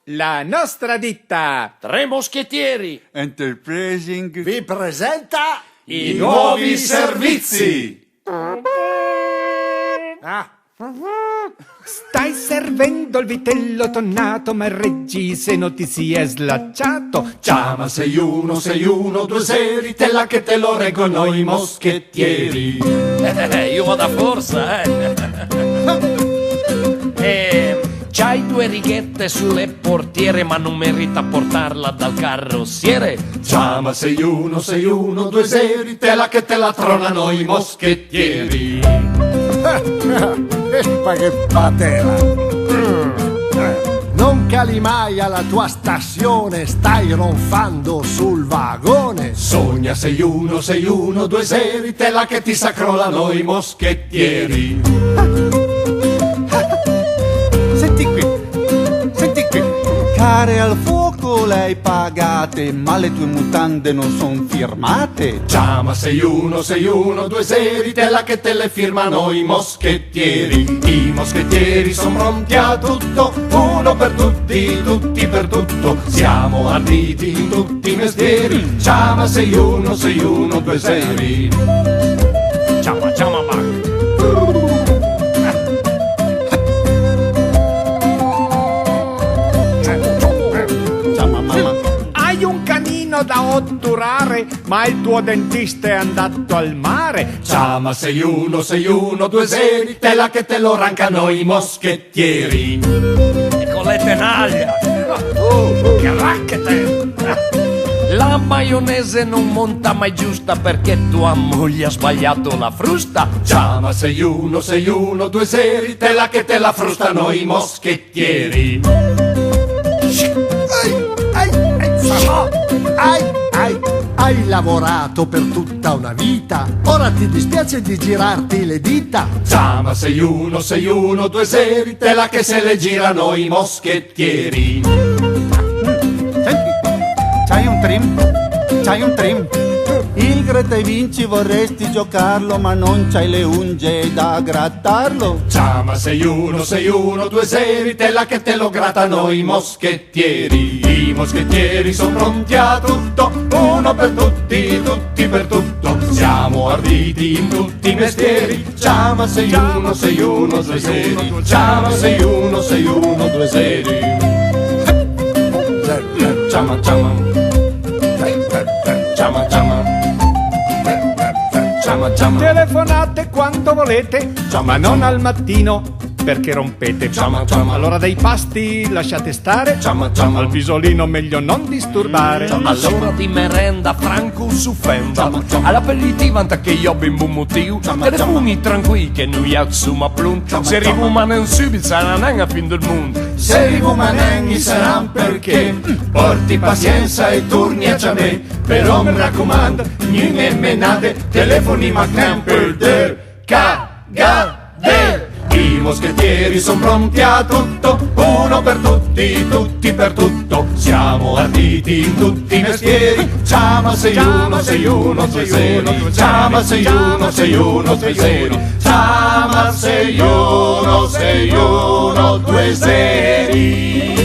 La nostra ditta Tre Moschettieri Enterprising vi presenta i nuovi servizi. Stai servendo il vitello tonnato, ma il reggiseno non ti si è slacciato. Chiama 616120, te la che te lo reggono i moschettieri. Io vado a forza, C'hai due righette sulle portiere, ma non merita portarla dal carrossiere. Chiama 616120, te la che te la tronano i moschettieri. Ma che patera! Non cali mai alla tua stazione, stai ronfando sul vagone. Sogna 616120, te la che ti sacrolano i moschettieri. Senti qui Care al fuoco le hai pagate, ma le tue mutande non son firmate. Chiama 616120, te la che te le firmano i moschettieri. I moschettieri son pronti a tutto, uno per tutti, tutti per tutto. Siamo arditi in tutti i mestieri. Chiama 616120. Chiama Mac. Hai un canino da otturare, ma il tuo dentista è andato al mare. Chiama 616120, te la che te lo rancano i moschettieri. E con le tenaglie. Che racchete! La maionese non monta mai giusta perché tua moglie ha sbagliato la frusta. Chiama 616120, te la che te la frustano i moschettieri. Hai lavorato per tutta una vita, ora ti dispiace di girarti le dita. Chiama 616120, te la che se le girano i moschettieri. Senti, c'hai un trim? Il Greta e Vinci vorresti giocarlo, ma non c'hai le unghie da grattarlo. Chiama 616120, te la che te lo grattano i moschettieri. I moschettieri sono pronti a tutto, uno per tutti, tutti per tutto. Siamo arditi in tutti i mestieri. Chiama 616120, chiama 616120. Chiama. Telefonate quando volete, ma non al mattino, perché rompete. Allora dei pasti lasciate stare, al pisolino meglio non disturbare. Allora di merenda franco su fenda, all'aperitivo anche che io bimbo motivo. Telefoni tranquilli che New York su ma plunt. Se rimanen subito saranno a fin del mondo. Se rimanen saranno perché porti pazienza e turni a me. Però mi raccomando, niente menate, telefoni ma non perder cagate. I moschettieri sono pronti a tutto, uno per tutti, tutti per tutto. Siamo arditi in tutti i mestieri. Chiama 616120, chiama 616120, chiama 616120.